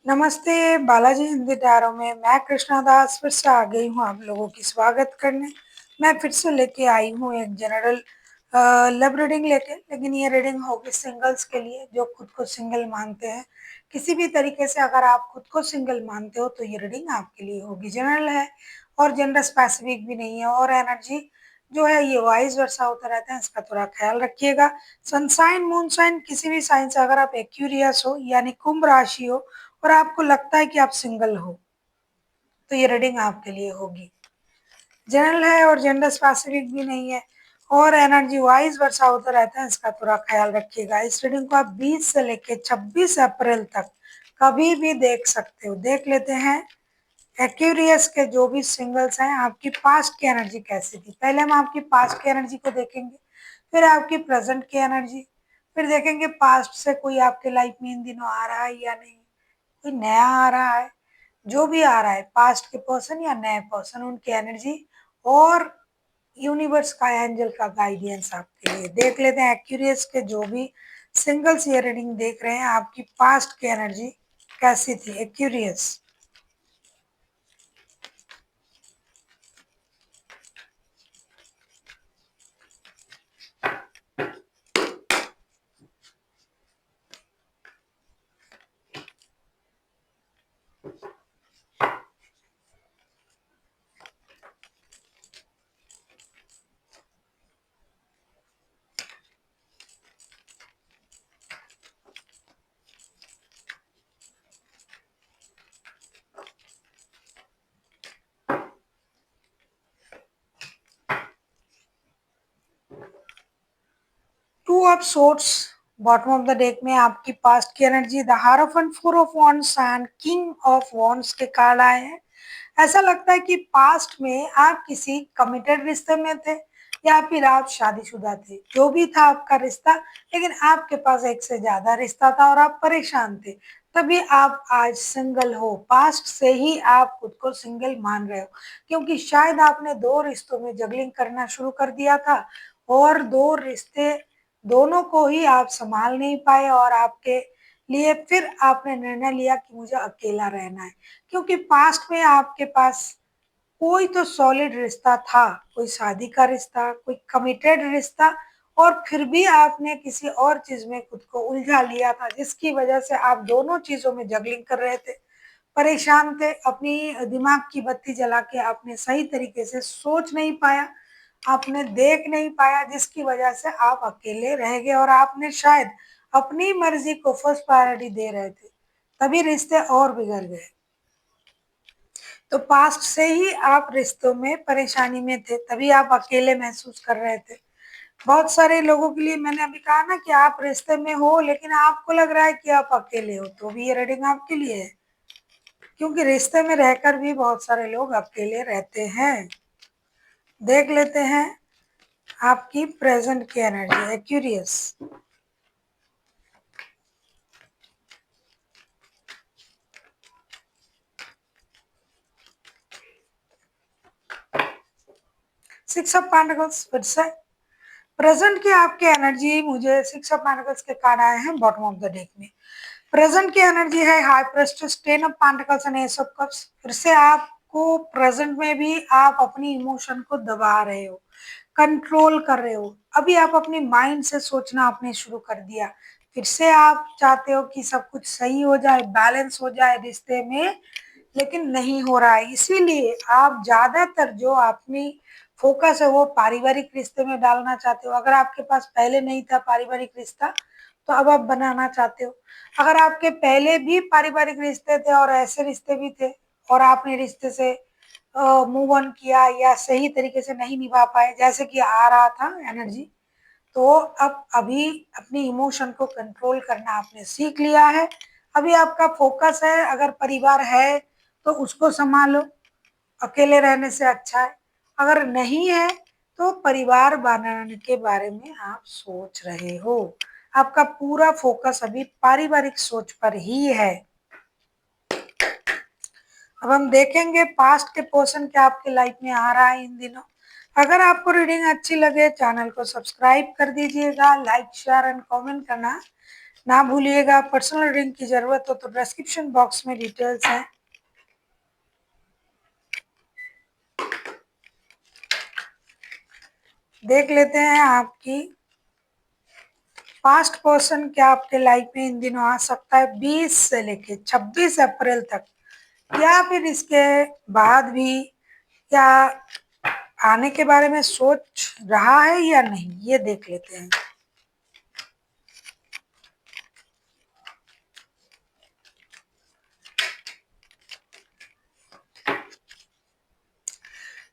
नमस्ते बालाजी हिंदी टैरो में मैं कृष्णा दास फिर से आ गई हूँ आप लोगों की स्वागत करने। मैं फिर से लेके आई हूँ एक जनरल लव रीडिंग लेके, लेकिन ये रीडिंग होगी सिंगल्स के लिए जो खुद को सिंगल मानते हैं। किसी भी तरीके से अगर आप खुद को सिंगल मानते हो तो ये रीडिंग आपके लिए होगी। जनरल है और जेंडर स्पेसिफिक भी नहीं है, और एनर्जी जो है ये वाइज वर्सा होता रहता है, इसका थोड़ा ख्याल रखिएगा। सनसाइन मूनसाइन किसी भी साइन से अगर आप एक्यूरियस हो यानी कुंभ राशि हो और आपको लगता है कि आप सिंगल हो तो ये रीडिंग आपके लिए होगी। जनरल है और जेंडर स्पेसिफिक भी नहीं है, और एनर्जी वाइज वर्षा होता रहता है, इसका थोड़ा ख्याल रखिएगा। इस रीडिंग को आप 20 से लेके 26 अप्रैल तक कभी भी देख सकते हो। देख लेते हैं एक्यूरियस के जो भी सिंगल्स हैं आपकी पास्ट की एनर्जी कैसी थी। पहले हम आपकी पास्ट की एनर्जी को देखेंगे, फिर आपकी प्रेजेंट की एनर्जी, फिर देखेंगे पास्ट से कोई आपके लाइफ में इन दिनों आ रहा है या नहीं, कोई नया आ रहा है। जो भी आ रहा है पास्ट के पर्सन या नए पर्सन, उनकी एनर्जी और यूनिवर्स का एंजल का गाइडेंस आपके लिए देख लेते हैं। एक्यूरियस के जो भी सिंगल्स ये रीडिंग देख रहे हैं आपकी पास्ट की एनर्जी कैसी थी Aquarius. 2 of sorts bottom of the deck में आपकी पास्ट की energy, the hierophant, 4 of wands and king of wands के कार्ड आए हैं। ऐसा लगता है कि पास्ट में आप किसी कमिटेड रिश्ते में थे या फिर आप शादीशुदा थे। जो भी था आपका रिश्ता, लेकिन आपके पास एक से ज्यादा रिश्ता था और आप परेशान थे, तभी आप आज सिंगल हो। पास्ट से ही आप खुद को सिंगल मान रहे हो, क्योंकि शायद आपने 2 रिश्तों में जगलिंग करना शुरू कर दिया था और 2 रिश्ते दोनों को ही आप संभाल नहीं पाए, और आपके लिए फिर आपने निर्णय लिया कि मुझे अकेला रहना है। क्योंकि पास्ट में आपके पास कोई तो सॉलिड रिश्ता था, कोई शादी का रिश्ता, कोई कमिटेड रिश्ता, और फिर भी आपने किसी और चीज में खुद को उलझा लिया था, जिसकी वजह से आप दोनों चीजों में जगलिंग कर रहे थे, परेशान थे। अपनी दिमाग की बत्ती जला के आपने सही तरीके से सोच नहीं पाया, आपने देख नहीं पाया, जिसकी वजह से आप अकेले रह गए और आपने शायद अपनी मर्जी को फर्स्ट प्रायोरिटी दे रहे थे, तभी रिश्ते और बिगड़ गए। तो पास्ट से ही आप रिश्तों में परेशानी में थे, तभी आप अकेले महसूस कर रहे थे। बहुत सारे लोगों के लिए मैंने अभी कहा ना कि आप रिश्ते में हो लेकिन आपको लग रहा है कि आप अकेले हो, तो भी ये रीडिंग आपके लिए है, क्योंकि रिश्ते में रहकर भी बहुत सारे लोग अकेले रहते हैं। देख लेते हैं आपकी प्रेजेंट की energy Aquarius. Six of pentacles फिर से प्रेजेंट की आपकी एनर्जी, मुझे सिक्स ऑफ पेंटिकल्स के कार्ड आए हैं बॉटम ऑफ द डेक में। प्रेजेंट की एनर्जी है high prestige, 10 of pentacles and S of cups. फिर से आपको प्रेजेंट में भी आप अपनी इमोशन को दबा रहे हो, कंट्रोल कर रहे हो। अभी आप अपनी माइंड से सोचना आपने शुरू कर दिया। फिर से आप चाहते हो कि सब कुछ सही हो जाए, बैलेंस हो जाए रिश्ते में, लेकिन नहीं हो रहा है। इसीलिए आप ज्यादातर जो अपनी फोकस है वो पारिवारिक रिश्ते में डालना चाहते हो। अगर आपके पास पहले नहीं था पारिवारिक रिश्ता तो अब आप बनाना चाहते हो। अगर आपके पहले भी पारिवारिक रिश्ते थे और ऐसे रिश्ते भी थे और आपने रिश्ते से मूव ऑन किया या सही तरीके से नहीं निभा पाए, जैसे कि आ रहा था एनर्जी, तो अब अभी अपनी इमोशन को कंट्रोल करना आपने सीख लिया है। अभी आपका फोकस है, अगर परिवार है तो उसको संभालो, अकेले रहने से अच्छा है। अगर नहीं है तो परिवार बनाने के बारे में आप सोच रहे हो। आपका पूरा फोकस अभी पारिवारिक सोच पर ही है। अब हम देखेंगे पास्ट के पोर्शन क्या आपके लाइफ में आ रहा है इन दिनों। अगर आपको रीडिंग अच्छी लगे चैनल को सब्सक्राइब कर दीजिएगा, लाइक शेयर एंड कमेंट करना ना भूलिएगा, पर्सनल रीडिंग की ज़रूरत हो तो डिस्क्रिप्शन बॉक्स में डिटेल्स हैं। देख लेते हैं आपकी पास्ट पर्सन क्या आपके लाइफ में इन दिनों आ सकता है 20 से लेके 26 अप्रैल तक, या फिर इसके बाद भी, या आने के बारे में सोच रहा है या नहीं, ये देख लेते हैं।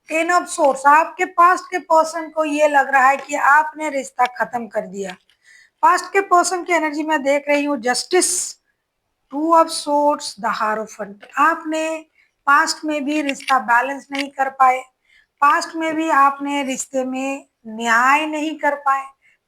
टेन ऑफ सोर्स, आपके पास्ट के पर्सन को ये लग रहा है कि आपने रिश्ता खत्म कर दिया। पास्ट के पर्सन की एनर्जी में देख रही हूँ justice, two of source, the हारोफेंट। आपने पास्ट में भी रिश्ता बैलेंस नहीं कर पाए, पास्ट में भी आपने रिश्ते में न्याय नहीं कर पाए,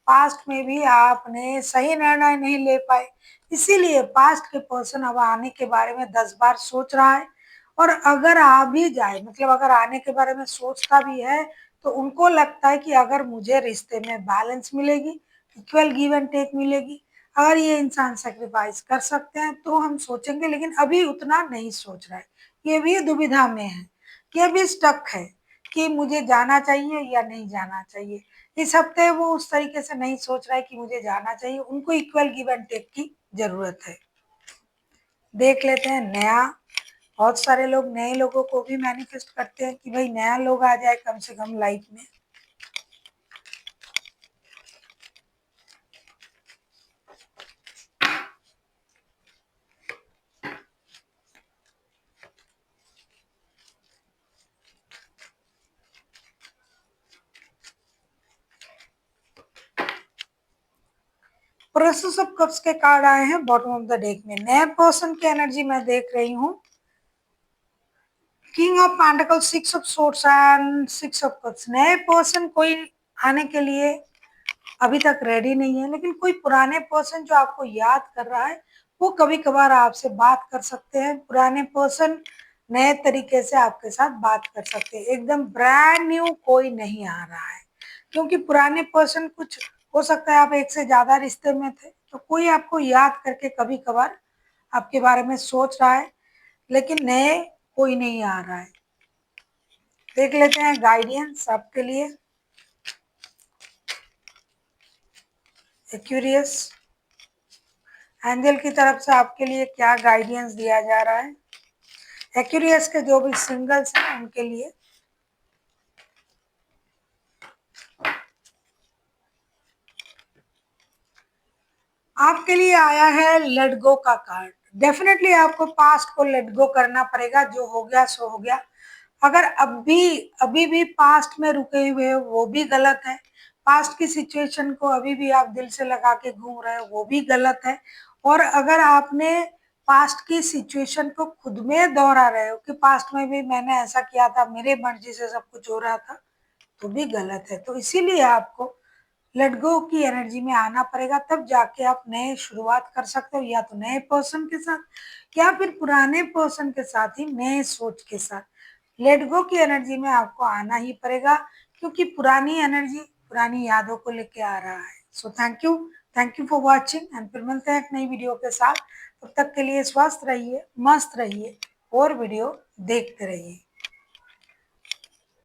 पास्ट में भी आपने सही निर्णय नहीं ले पाए, इसीलिए पास्ट के पर्सन अब आने के बारे में 10 बार सोच रहा है। और अगर आ भी जाए, मतलब अगर आने के बारे में सोचता भी है, तो उनको लगता है कि अगर मुझे रिश्ते में बैलेंस मिलेगी, इक्वल गिव एंड टेक मिलेगी, अगर ये इंसान सेक्रीफाइस कर सकते हैं तो हम सोचेंगे, लेकिन अभी उतना नहीं सोच रहा है। ये भी दुविधा में है, ये भी स्टक है कि मुझे जाना चाहिए या नहीं जाना चाहिए। इस हफ्ते वो उस तरीके से नहीं सोच रहा है कि मुझे जाना चाहिए, उनको इक्वल गिव एंड टेक की जरूरत है। देख लेते हैं नया। बहुत सारे लोग नए लोगों को भी मैनिफेस्ट करते हैं कि भाई नया लोग आ जाए कम से कम लाइफ में। प्रोसेस ऑफ कप्स के कार्ड आए हैं बॉटम ऑफ द डेक में। नए पर्सन की एनर्जी मैं देख रही हूँ king of pentacles, six of swords and six of cups. नए पर्सन कोई आने के लिए अभी तक रेडी नहीं है, लेकिन कोई पुराने पर्सन जो आपको याद कर रहा है वो कभी कभार आपसे बात कर सकते हैं। पुराने पर्सन नए तरीके से आपके साथ बात कर सकते हैं। एकदम ब्रांड न्यू कोई नहीं आ रहा है, क्योंकि पुराने पर्सन कुछ हो सकता है आप एक से ज्यादा रिश्ते में थे, तो कोई आपको याद करके कभी कभार आपके बारे में सोच रहा है, लेकिन नए कोई नहीं आ रहा है। देख लेते हैं गाइडेंस आपके लिए। एक्यूरियस, एंजल की तरफ से आपके लिए क्या गाइडेंस दिया जा रहा है। एक्यूरियस के जो भी सिंगल्स हैं उनके लिए आपके लिए आया है लेट गो का कार्ड। डेफिनेटली आपको पास्ट को लेट गो करना पड़ेगा, जो हो गया सो हो गया। अगर अभी भी पास्ट में रुके हुए हो वो भी गलत है, पास्ट की सिचुएशन को अभी भी आप दिल से लगा के घूम रहे हो वो भी गलत है। और अगर आपने पास्ट की सिचुएशन को खुद में दोहरा रहे हो कि पास्ट में भी मैंने ऐसा किया था, मेरे मर्जी से सब कुछ हो रहा था, तो भी गलत है। तो इसीलिए आपको लेट गो की एनर्जी में आना पड़ेगा, तब जाके आप नए शुरुआत कर सकते हो, या तो नए पर्सन के साथ या फिर पुराने पर्सन के साथ ही नए सोच के साथ। लेट गो की एनर्जी में आपको आना ही पड़ेगा, क्योंकि पुरानी एनर्जी पुरानी यादों को लेके आ रहा है। So thank you for watching, and फिर मिलते हैं एक नई वीडियो के साथ। तब तक के लिए स्वस्थ रहिए, मस्त रहिए और वीडियो देखते रहिए।